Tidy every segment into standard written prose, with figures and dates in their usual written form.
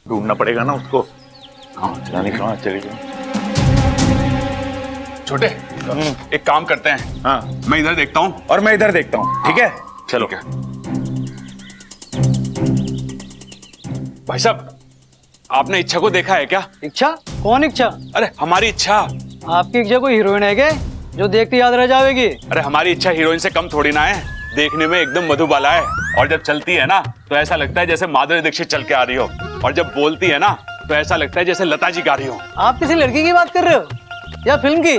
ढूंढना पड़ेगा ना उसको। हाँ, जाने कहाँ चली गई। छोटे, एक काम करते हैं। हाँ, मैं इधर देखता हूँ और मैं इधर देखता हूँ, ठीक है? चलो। ठीक है। भाई साहब, आपने इच्छा को देखा है क्या? इच्छा? कौन इच्छा? अरे हमारी इच्छा। आपकी इच्छा कोई हीरोइन है क्या जो देखते याद रह जाएगी? अरे हमारी इच्छा हीरोइन से कम थोड़ी ना है, देखने में एकदम मधुबाला है। और जब चलती है ना तो ऐसा लगता है जैसे माधुरी दीक्षित चल के आ रही हो, और जब बोलती है ना तो ऐसा लगता है जैसे लता जी गा रही हो। आप किसी लड़की की बात कर रहे हो या फिल्म की?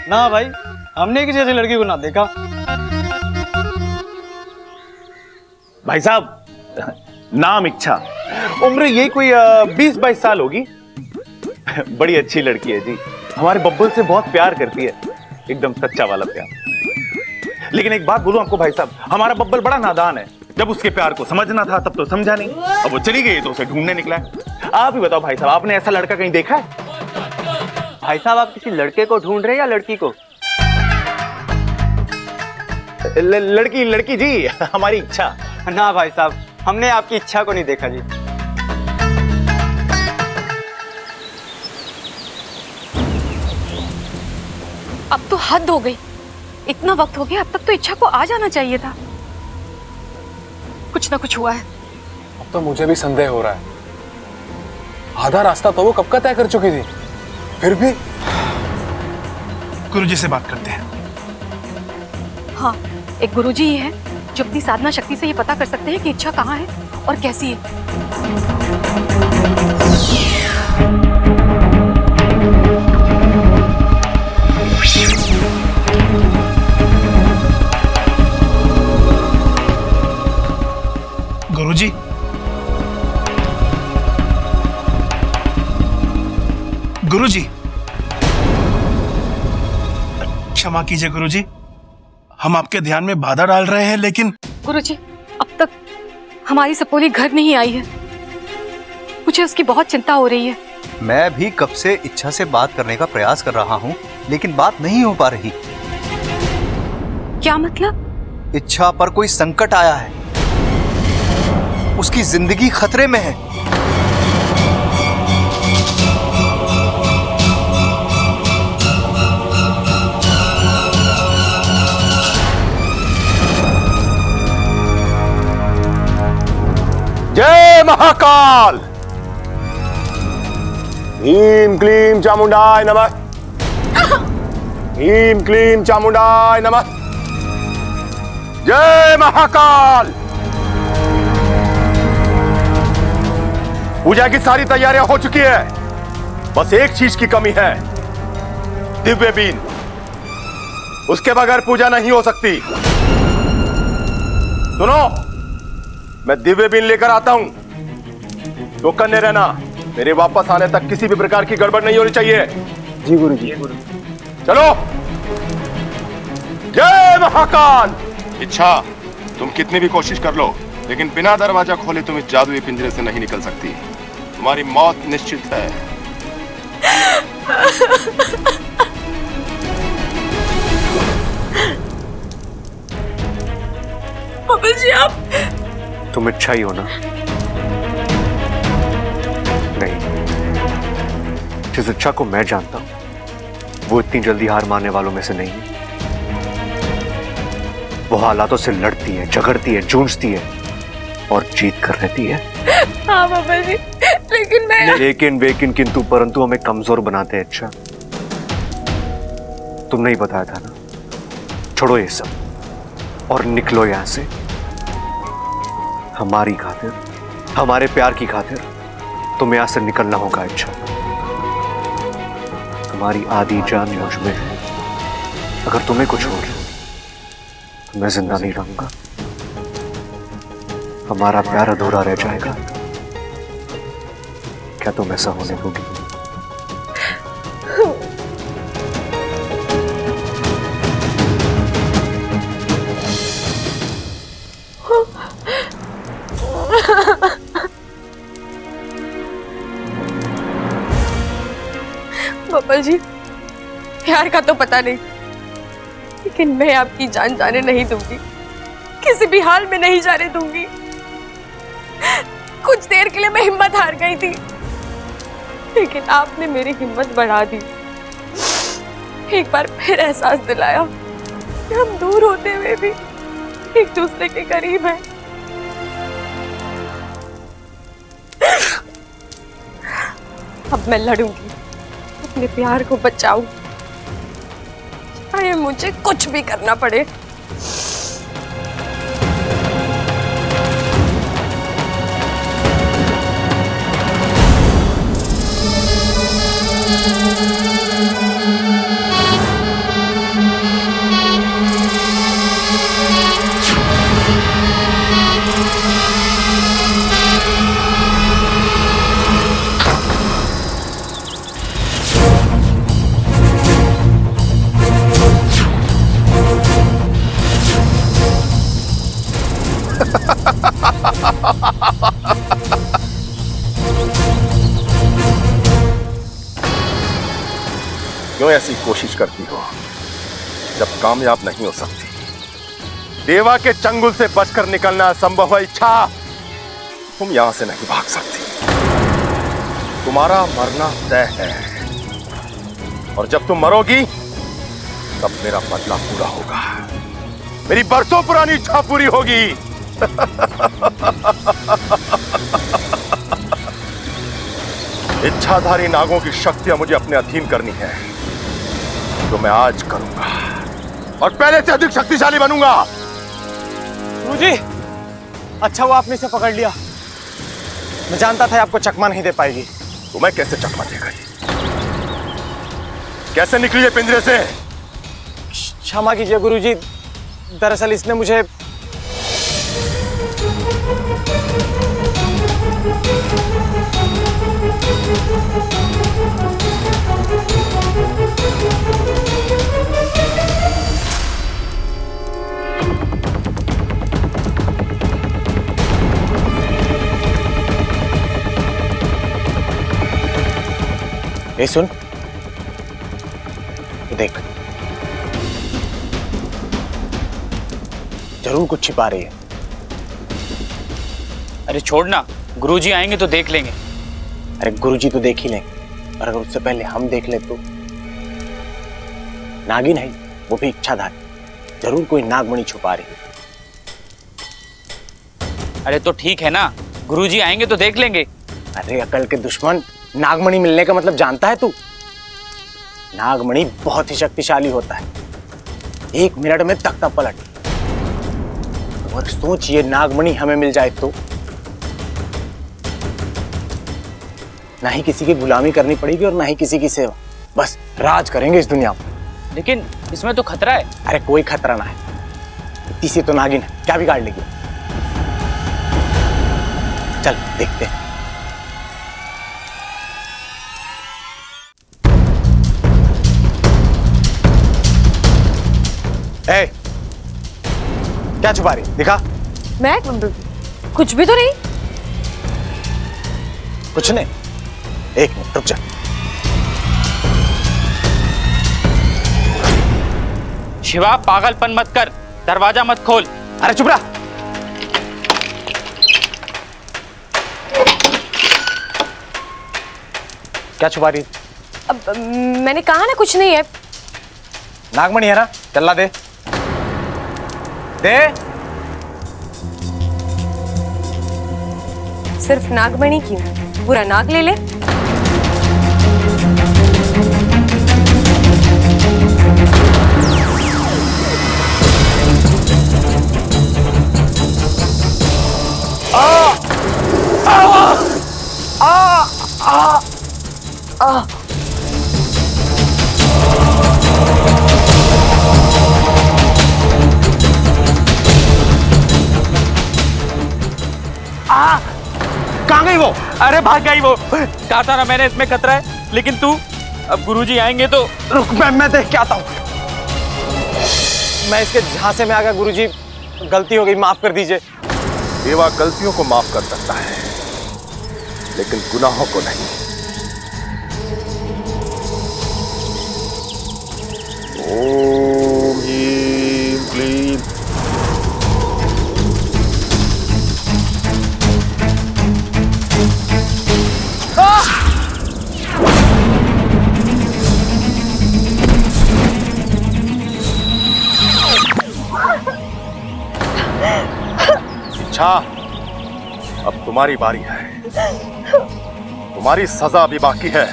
ना भाई, हमने किसी ऐसी लड़की को ना देखा। भाई साहब, नाम इच्छा, उम्र यही कोई 20-22 साल होगी। बड़ी अच्छी लड़की है जी, हमारे बब्बल से बहुत प्यार करती है, एकदम सच्चा वाला प्यार। लेकिन एक बात बोलूं आपको भाई साहब, हमारा बब्बल बड़ा नादान है। जब उसके प्यार को समझना था तब तो समझा नहीं, अब वो चली गई तो उसे ढूंढने निकला है। आप ही बताओ भाई साहब, आपने ऐसा लड़का कहीं देखा है? भाई साहब, आप किसी लड़के को ढूंढ रहे हैं या लड़की को? लड़की जी, हमारी इच्छा। ना भाई साहब, हमने आपकी इच्छा को नहीं देखा जी। अब तो हद हो गई, इतना वक्त हो गया, अब तक तो इच्छा को आ जाना चाहिए था। कुछ ना कुछ हुआ है। अब तो मुझे भी संदेह हो रहा है। आधा रास्ता तो वो कब का तय कर चुकी थी, फिर भी। गुरुजी से बात करते हैं। हाँ, एक गुरुजी ही है जो अपनी साधना शक्ति से ये पता कर सकते हैं कि इच्छा कहाँ है और कैसी है। गुरुजी, गुरुजी, क्षमा कीजिए गुरुजी, हम आपके ध्यान में बाधा डाल रहे हैं, लेकिन गुरुजी, अब तक हमारी सपोली घर नहीं आई है। मुझे उसकी बहुत चिंता हो रही है। मैं भी कब से इच्छा से बात करने का प्रयास कर रहा हूँ, लेकिन बात नहीं हो पा रही। क्या मतलब? इच्छा पर कोई संकट आया है, उसकी जिंदगी खतरे में है। जय महाकाल। ह्रीं क्लीं चामुंडाय नमः। ह्रीं क्लीं चामुंडाय नमः। जय महाकाल। पूजा की सारी तैयारियां हो चुकी है, बस एक चीज की कमी है, दिव्य बीन। उसके बगैर पूजा नहीं हो सकती। सुनो, मैं दिव्य बीन लेकर आता हूं, तो करने रहना। मेरे वापस आने तक किसी भी प्रकार की गड़बड़ नहीं होनी चाहिए। जी गुरुजी। चलो। जय महाकाल। इच्छा, तुम कितनी भी कोशिश कर लो, लेकिन बिना दरवाजा खोले तुम इस जादुई पिंजरे से नहीं निकल सकती। तुम्हारी मौत निश्चित है। बब्बल जी, आप तुम इच्छा ही हो ना? नहीं, जिस इच्छा को मैं जानता हूं वो इतनी जल्दी हार मानने वालों में से नहीं है। वो हालातों से लड़ती है, झगड़ती है, जूझती है और जीत कर रहती है। हाँ बब्बल जी, लेकिन मैं लेकिन वेकिन किंतु परंतु हमें कमजोर बनाते हैं इच्छा। तुमने ही बताया था ना। छोड़ो ये सब और निकलो यहां से। हमारी खातिर, हमारे प्यार की खातिर तुम्हें यहां से निकलना होगा इच्छा। तुम्हारी आधी जान मुझ में है। अगर तुम्हें कुछ हो जाए तो मैं जिंदा नहीं रहूंगा। हमारा प्यार अधूरा रह जाएगा। क्या तुम ऐसा होने दोगी? बब्बल जी, प्यार का तो पता नहीं, लेकिन मैं आपकी जान जाने नहीं दूंगी, किसी भी हाल में नहीं जाने दूंगी। कुछ देर के लिए मैं हिम्मत हार गई थी, लेकिन आपने मेरी हिम्मत बढ़ा दी। एक बार फिर एहसास दिलाया कि हम दूर होते हुए भी एक दूसरे के करीब हैं। अब मैं लड़ूंगी, अपने प्यार को बचाऊंगी, चाहे मुझे कुछ भी करना पड़े। क्यों ऐसी कोशिश करती हो जब कामयाब नहीं हो सकती? देवा के चंगुल से बचकर निकलना असंभव है इच्छा। तुम यहां से नहीं भाग सकती, तुम्हारा मरना तय है, और जब तुम मरोगी तब मेरा बदला पूरा होगा, मेरी बरसों पुरानी इच्छा पूरी होगी। इच्छाधारी नागों की शक्तियां मुझे अपने अधीन करनी है, तो मैं आज करूंगा और पहले से अधिक शक्तिशाली बनूंगा। गुरुजी, अच्छा वो आपने इसे पकड़ लिया। मैं जानता था आपको चकमा नहीं दे पाएगी। तुम्हें कैसे चकमा देगा? कैसे निकली है पिंजरे से? क्षमा कीजिए गुरुजी, दरअसल इसने मुझे ए सुन, देख, जरूर कुछ छिपा रही है। अरे छोड़ना, गुरुजी आएंगे तो देख लेंगे। अरे गुरुजी तो देख ही लेंगे, और अगर उससे पहले हम देख ले तो? नागिन है वो भी इच्छाधारी, जरूर कोई नागमणि छुपा रही है। अरे तो ठीक है ना, गुरुजी आएंगे तो देख लेंगे। अरे अकल के दुश्मन, नागमणि मिलने का मतलब जानता है तू? नागमणि बहुत ही शक्तिशाली होता है, 1 मिनट में तख्ता पलट। और सोच, ये नागमणि हमें मिल जाए तो ना ही किसी की गुलामी करनी पड़ेगी और ना ही किसी की सेवा, बस राज करेंगे इस दुनिया में। लेकिन इसमें तो खतरा है। अरे कोई खतरा ना है, इतनी सी तो नागिन है, क्या बिगाड़ लेगी? चल देखते हैं। ए, क्या छुपा रही? दिखा। मैं कुछ भी तो नहीं। कुछ नहीं? 1 मिनट रुक जा। शिवा, पागलपन मत कर, दरवाजा मत खोल। अरे चुप रहा। क्या छुपा रही? अब मैंने कहा ना कुछ नहीं है। नागमणि है ना, चल्ला दे दे। सिर्फ नागमणि की, पूरा नाग ले ले। कहाँ गई वो? अरे भाग गई वो। कहा था ना मैंने, इसमें खतरा है। लेकिन तू, अब गुरुजी आएंगे तो। रुक, मैं देख के आता हूँ। मैं इसके झांसे में आ गया गुरुजी, गलती हो गई, माफ कर दीजिए। देवा गलतियों को माफ कर सकता है, लेकिन गुनाहों को नहीं। ओम ह्रीं क्लीं। तुम्हारी बारी है। तुम्हारी सजा अभी बाकी है।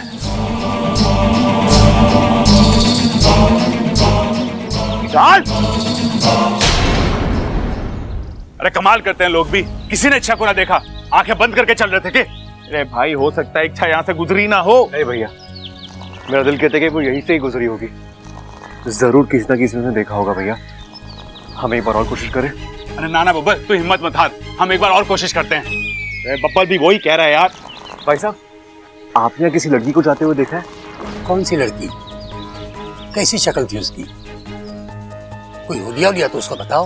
चल। अरे कमाल करते हैं लोग भी, किसी ने इच्छा को ना देखा, आंखें बंद करके चल रहे थे कि? अरे भाई, हो सकता है इच्छा यहाँ से गुजरी ना हो। नहीं भैया, मेरा दिल कहता है कि वो यहीं से ही गुजरी होगी। जरूर किसी ना किसी ने देखा होगा भैया। हम एक बार और कोशिश करें? अरे नाना बब्बर, तू हिम्मत मत हार, हम एक बार और कोशिश करते हैं। अरे बब्बर भी वही कह रहा है यार। भाई साहब, आपने किसी लड़की को जाते हुए देखा है? कौन सी लड़की? कैसी शक्ल थी उसकी? कोई हुलिया उलिया तो उसको बताओ।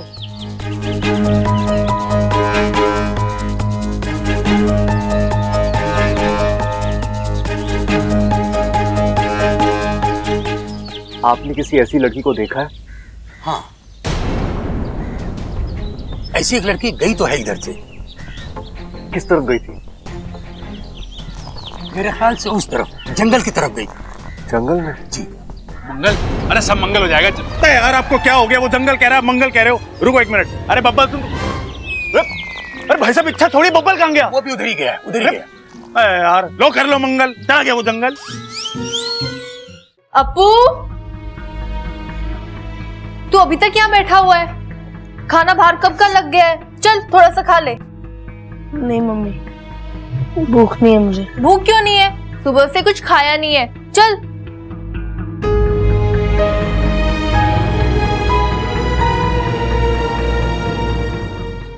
आपने किसी ऐसी लड़की को देखा है? हाँ, ऐसी एक लड़की गई तो है इधर से। किस तरफ गई थी? मेरे ख्याल से उस तरफ, जंगल की तरफ गई। जंगल में? जी। मंगल? अरे सब मंगल हो जाएगा। अरे यार, आपको क्या हो गया? वो जंगल कह रहा है, मंगल कह रहे हो। रुको एक मिनट। अरे बब्बल तुम, अरे भाई साहब, इच्छा थोड़ी बब्बल कहाँ गया? वो भी उधर ही गया, उधर ही गया। अरे यार, लो कर लो मंगल। कहाँ गया वो जंगल? अपू, तू अभी तक यहाँ बैठा हुआ है? खाना बाहर कब का लग गया है? चल थोड़ा सा खा ले। नहीं मम्मी, भूख नहीं है मुझे। भूख क्यों नहीं है? सुबह से कुछ खाया नहीं है। चल।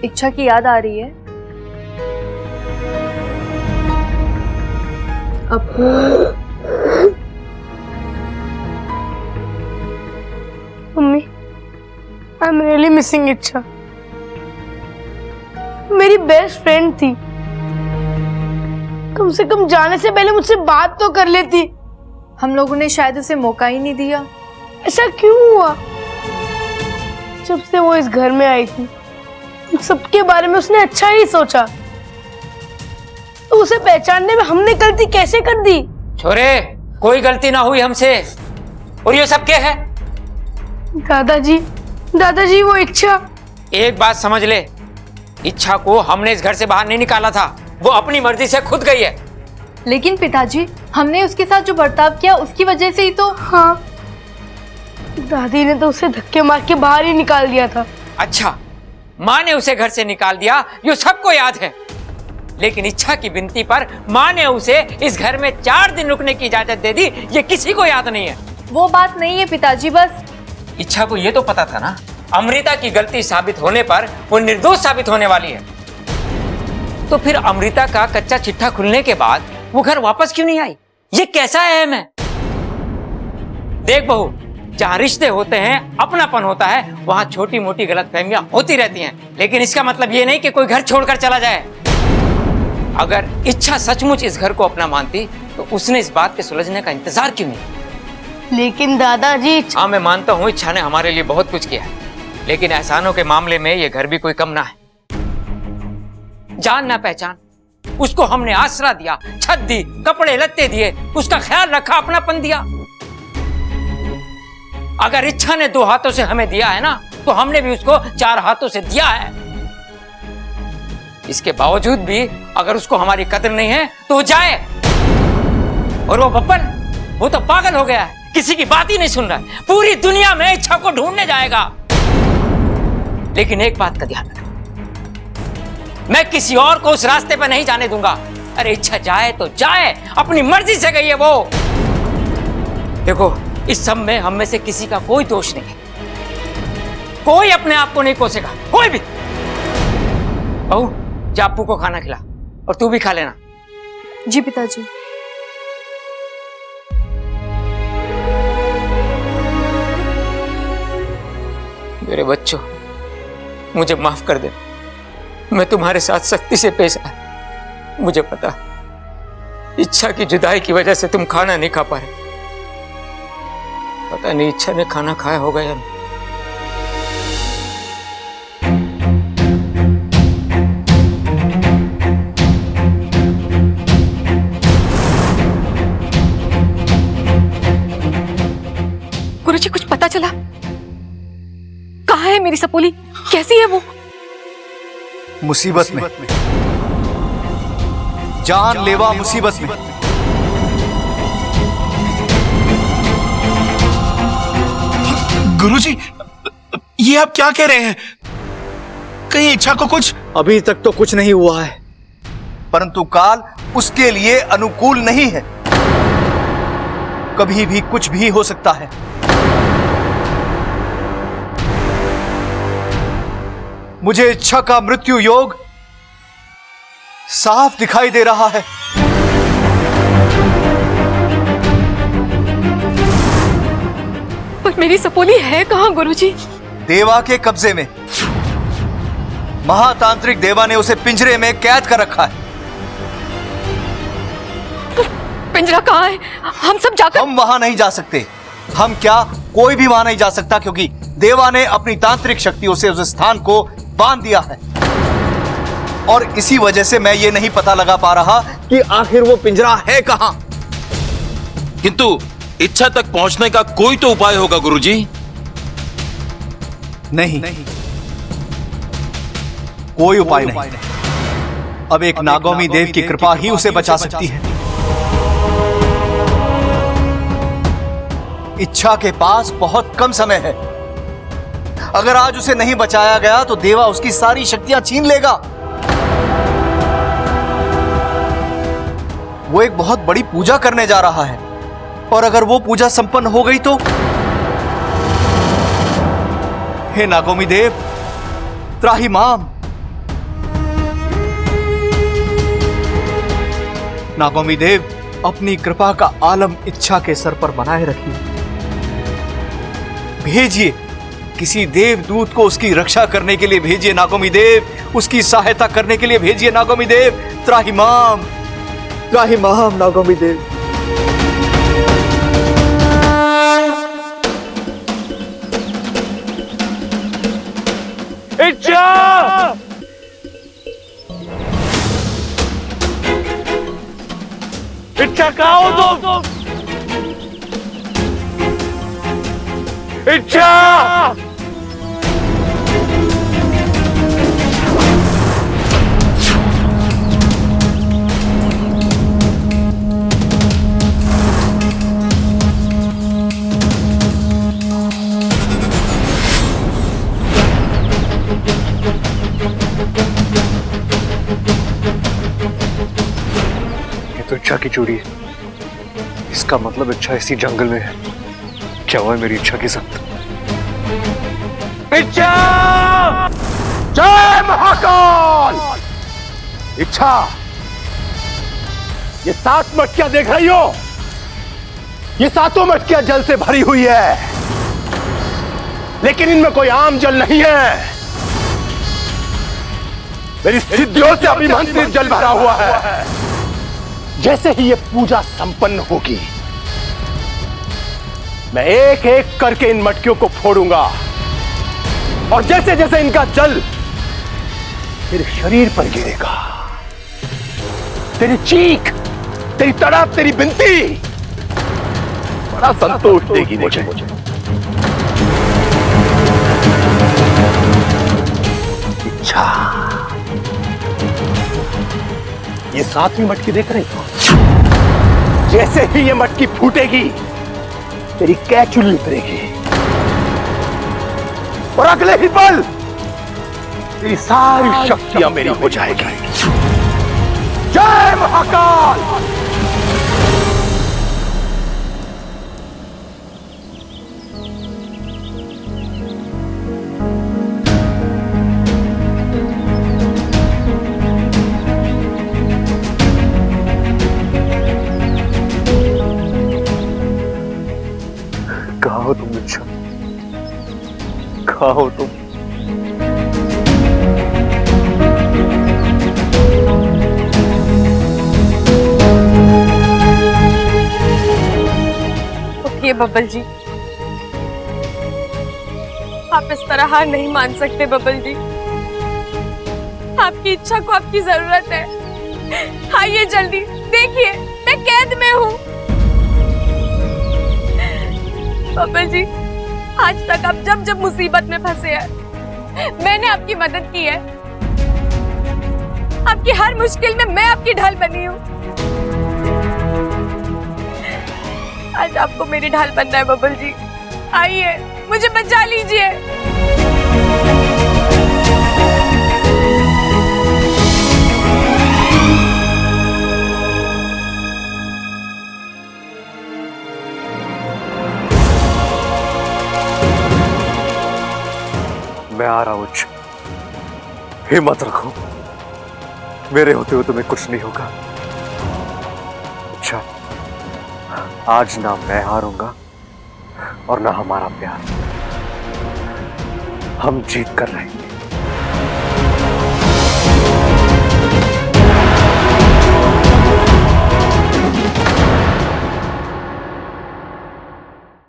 इच्छा की याद आ रही है? Apu, mummy, I am really missing Ichha. मेरी बेस्ट फ्रेंड थी। कम से कम जाने से पहले मुझसे बात तो कर लेती। हम लोगों ने शायद उसे मौका ही नहीं दिया। ऐसा क्यों हुआ? जब से वो इस घर में आई थी, सबके बारे में उसने अच्छा ही सोचा। तो उसे पहचानने में हमने गलती कैसे कर दी? छोरे, कोई गलती ना हुई हमसे। और ये सब क्या है? दादाजी, दादाजी, वो इच्छा। एक बात समझ ले, इच्छा को हमने इस घर से बाहर नहीं निकाला था, वो अपनी मर्जी से खुद गई है। लेकिन पिताजी, हमने उसके साथ जो बर्ताव किया उसकी वजह से ही तो। हाँ, दादी ने तो उसे धक्के मार के बाहर ही निकाल दिया था। अच्छा, माँ ने उसे घर से निकाल दिया, ये सबको याद है। लेकिन इच्छा की विनती पर माँ ने उसे इस घर में 4 दिन रुकने की इजाजत दे दी, ये किसी को याद नहीं है। वो बात नहीं है पिताजी, बस इच्छा को ये तो पता था ना, अमृता की गलती साबित होने पर वो निर्दोष साबित होने वाली है। तो फिर अमृता का कच्चा चिट्ठा खुलने के बाद वो घर वापस क्यों नहीं आई? ये कैसा अहम है? देख बहू, जहाँ रिश्ते होते हैं, अपनापन होता है, वहाँ छोटी मोटी गलतफहमियां होती रहती हैं। लेकिन इसका मतलब ये नहीं कि कोई घर छोड़कर चला जाए। अगर इच्छा सचमुच इस घर को अपना मानती तो उसने इस बात के सुलझने का इंतजार क्यों नहीं? लेकिन दादाजी। हाँ, मैं मानता हूँ इच्छा ने हमारे लिए बहुत कुछ किया है, लेकिन एहसानों के मामले में ये घर भी कोई कम ना है। जान ना पहचान, उसको हमने आसरा दिया, छत दी, कपड़े लत्ते दिए, उसका ख्याल रखा, अपनापन दिया। अगर इच्छा ने 2 हाथों से हमें दिया है ना, तो हमने भी उसको 4 हाथों से दिया है। इसके बावजूद भी अगर उसको हमारी कदर नहीं है तो वो जाए। और वो बब्बर, वो तो पागल हो गया है, किसी की बात ही नहीं सुन रहा है, पूरी दुनिया में इच्छा को ढूंढने जाएगा। लेकिन एक बात का ध्यान रखना, मैं किसी और को उस रास्ते पर नहीं जाने दूंगा। अरे इच्छा जाए तो जाए, अपनी मर्जी से गई है वो। देखो, इस सब में हम में से किसी का कोई दोष नहीं है, कोई अपने आप को नहीं कोसेगा, कोई भी। बहू, जा अप्पू को खाना खिला, और तू भी खा लेना। जी पिताजी। मेरे बच्चों, मुझे माफ कर दे, मैं तुम्हारे साथ सख्ती से पेश आया। मुझे पता, इच्छा की जुदाई की वजह से तुम खाना नहीं खा पा रहे। पता नहीं इच्छा ने खाना खाया होगा या नहीं। गुरुजी, कुछ पता चला? कहाँ है मेरी सपोली? कैसी है वो? मुसीबत में। जानलेवा मुसीबत में। गुरुजी, ये आप क्या कह रहे हैं? कहीं इच्छा को कुछ? अभी तक तो कुछ नहीं हुआ है, परंतु काल उसके लिए अनुकूल नहीं है। कभी भी कुछ भी हो सकता है। मुझे इच्छा का मृत्यु योग साफ दिखाई दे रहा है। पर मेरी सपोली है कहाँ गुरुजी? देवा के कब्जे में। महातांत्रिक देवा ने उसे पिंजरे में कैद कर रखा है। पिंजरा कहाँ है? हम सब जाकर। हम वहां नहीं जा सकते। हम क्या, कोई भी वहां नहीं जा सकता, क्योंकि देवा ने अपनी तांत्रिक शक्तियों से उस स्थान को बांध दिया है। और इसी वजह से मैं ये नहीं पता लगा पा रहा कि आखिर वो पिंजरा है कहां। किंतु इच्छा तक पहुंचने का कोई तो उपाय होगा गुरुजी। नहीं, कोई उपाय नहीं। अब एक नागौमी देव की कृपा ही उसे बचा सकती है। इच्छा के पास बहुत कम समय है। अगर आज उसे नहीं बचाया गया तो देवा उसकी सारी शक्तियां छीन लेगा। वो एक बहुत बड़ी पूजा करने जा रहा है, और अगर वो पूजा संपन्न हो गई तो? हे नागौमी देव, त्राहिमाम। नागौमी देव, अपनी कृपा का आलम इच्छा के सर पर बनाए रखिए। भेजिए किसी देवदूत को उसकी रक्षा करने के लिए भेजिए नागौमी देव। उसकी सहायता करने के लिए भेजिए नागौमी देव। त्राहिमाम, त्राहिमाम नागौमी देव। इच्छा! इच्छा कहाँ हो तुम? इच्छा! तो इच्छा की चूड़ी है। इसका मतलब इच्छा इसी जंगल में है। क्या हुआ है मेरी इच्छा के साथ? इच्छा! जय महाकाल! इच्छा, ये 7 मटकियां देख रही हो? ये 7 मटकियां जल से भरी हुई है, लेकिन इनमें कोई आम जल नहीं है। मेरी सिद्धियों से अभिमंत्रित जल भरा हुआ है। जैसे ही ये पूजा संपन्न होगी, मैं एक एक करके इन मटकियों को फोड़ूंगा, और जैसे जैसे इनका जल तेरे शरीर पर गिरेगा, तेरी चीख, तेरी तड़प, तेरी बिनती बड़ा संतोष देगी मुझे। इच्छा, ये 7वीं मटकी देख रही हो? जैसे ही ये मटकी फूटेगी, तेरी कैचुली उतरेगी, और अगले ही पल तेरी सारी शक्तियां मेरी हो जाएगी। जय महाकाल! कहाँ हो तुम इच्छा? कहाँ हो तुम? ये बब्बल जी, आप इस तरह हार नहीं मान सकते बब्बल जी। आपकी इच्छा को आपकी जरूरत है। आइए जल्दी, देखिए मैं कैद में हूँ। बब्बल जी, आज तक आप जब जब मुसीबत में फंसे हैं, मैंने आपकी मदद की है। आपकी हर मुश्किल में मैं आपकी ढाल बनी हूँ। आज आपको मेरी ढाल बनना है बबल जी। आइए, मुझे बचा लीजिए। मैं आ रहा हूं। हिम्मत रखो, मेरे होते हुए तुम्हें कुछ नहीं होगा। अच्छा, आज ना मैं हारूंगा और ना हमारा प्यार। हम जीत कर रहेंगे।